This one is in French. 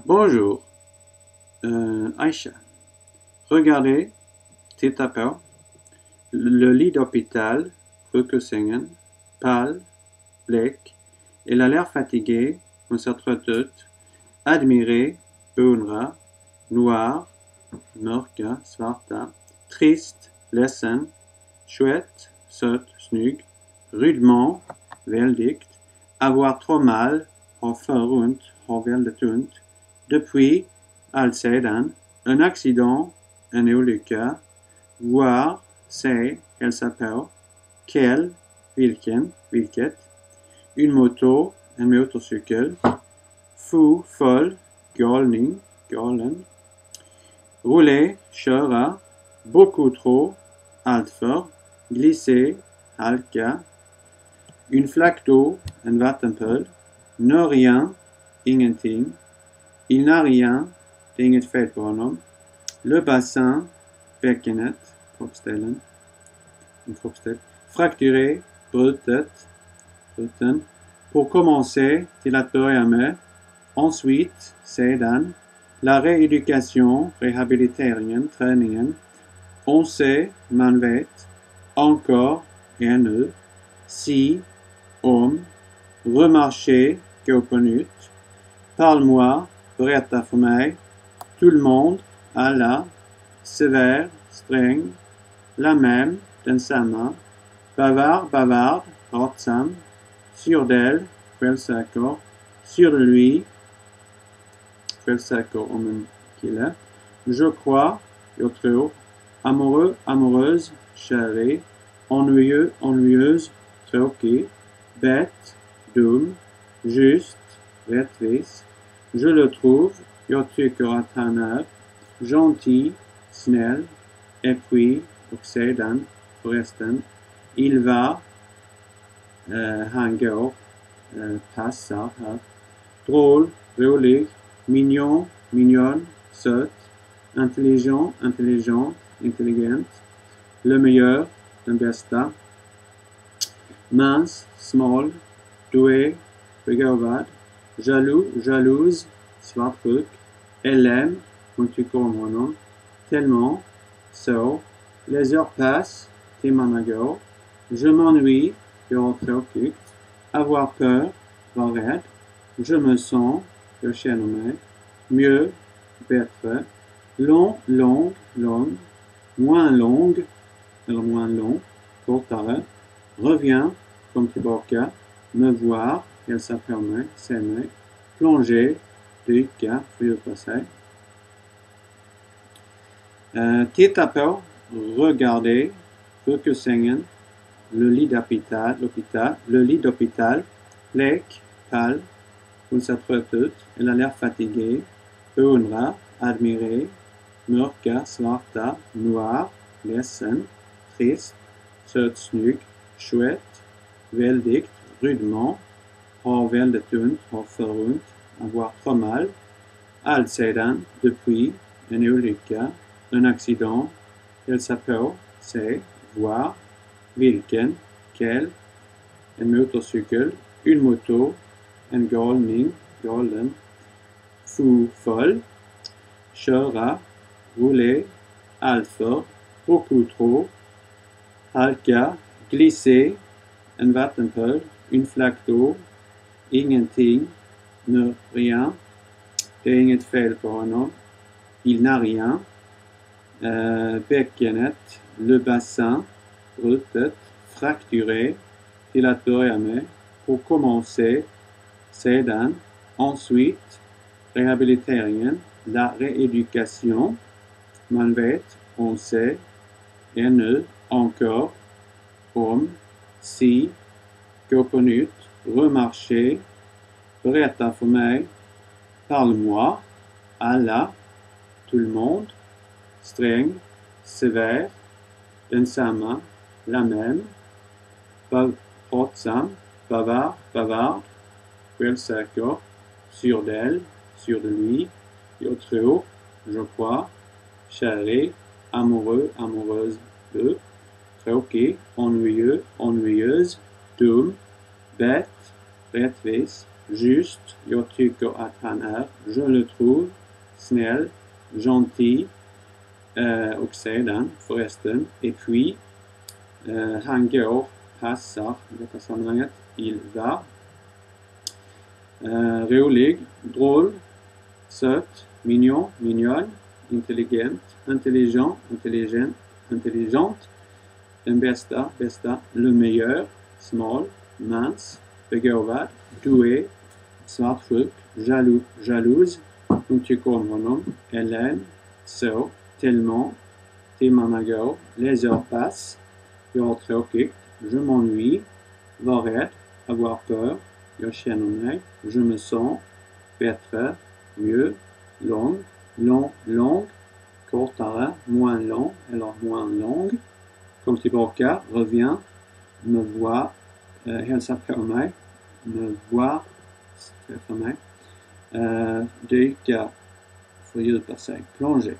Bonjour, Aïcha. Regardez, petit à peu, le lit d'hôpital, Rückesingen, pâle, bleek. Il a l'air fatigué, on s'entretut, admiré, beundra, noir, mörka, svarta, triste, ledsen, chouette, söt, snygg, rudement, väldigt, avoir trop mal, ha för ont, ha väldigt ont, depuis, allsedan, un accident, en olycka, voir, se, hälsa på, quel, vilken, vilket, une moto, en motorcykel, fou, foll, galning, galen, rouler, köra, beaucoup trop, alltför, glisser, halka, une flaque d'eau, en vattenpöl, ne rien, ingenting, il n'a rien, det är inget fel på honom, le bassin, bäckenet, kroppsdelen, en kroppsdel, fracturé, brutet, bruten, pour commencer, till att börja med, ensuite, sedan, la rééducation, rehabiliteringen, träningen, on sait, man vet, encore, ännu, si, om, remarcher, gå på nytt, parle-moi, berätta för mig, tout le monde, alla, sévère, sträng, la même, densamma, bavard, bavard, pratsam, sûr d'elle, självsäker, sûr de lui, självsäker om en kille, je crois, jag tror, amoureux, amoureuse, chérie, ennuyeux, ennuyeuse, tråkig, bête, dum, juste, rättvis, je le trouve, jag tycker att han är, gentil, snäll, et puis, och sedan, förresten, il va, han går, passar här, drôle, rolig, mignon, mignonne, söt, intelligent, intelligent, intelligent, le meilleur, den bästa, mince, smal, doué, begåvad, jaloux, jalouse, svartsjuk, elle aime, hon tycker om honom, tellement, så, les heures passent, timmarna går, je m'ennuie, jag har tråkigt, avoir peur, vara rädd, je me sens, jag känner mig, mieux, bättre, long, long, lång, moins long, eller moins long, kortare, reviens, kom tillbaka, me voir, hälsa på mig, se mig, plonger, dyka, fördjupa sig. Titta på, regardez, Rückesingen, le lit d'hôpital, le lit d'hôpital, bleek, pâle, hon ser trött ut, elle a l'air fatiguée, beundra, admirer, mörka, svarta, noir, ledsen, trist, söt, snygg, chouette, väldigt, rudement, har väldigt ont, har för ont, avoir trop mal, alltsedan, depuis, en olycka, un accident, hälsa på, se, voir, vilken, quel, en motorcykel, une moto, en galning, galen, fou, foll, köra, rouler, alltför, beaucoup trop, halka, glisser, en vattenpöl, une flaque d'eau, ingenting, ne rien, det är inget fel på honom, il n'a rien, bäckenet, le bassin, brutet, fracturé, till att börja med, pour commencer, sedan, ensuite, rehabiliteringen, la rééducation, man vet, on sait, ännu, encore, om, si, gå på nytt, remarcher, berätta för mig, parle-moi, alla, tout le monde, sträng, sévère, densamma, la même, pratsam, bavard, bavard, självsäker, sûr d'elle, sûr de lui, jag tror, je crois, chérie, amoureux, amoureuse, de, tråkig, ennuyeux, ennuyeuse, dum, bête, rättvis, Juste, jag tycker att han är. Je le trouve, snäll, gentil. Och sedan, förresten, et puis. Han går, passar i detta sammanhanget, il va. Rolig, drôle, söt, mignon, mignonne, intelligent, intelligent, intelligent, intelligente. Den bästa, bästa, le meilleur, smal, mince, begåvad, doué, svartsjuk, jaloux, jalouse, hon tycker om honom, Hélène, så, tellement, timmarna går, les heures passent, jag har tråkigt, je m'ennuie, var rädd, avoir peur, jag känner mig, je me sens, bättre, mieux, lång, lång, kortare, moins long eller moins long, kom tillbaka, reviens, me voir, hälsa på mig, me voir, träffa mig, dyka, fördjupa sig, plonger.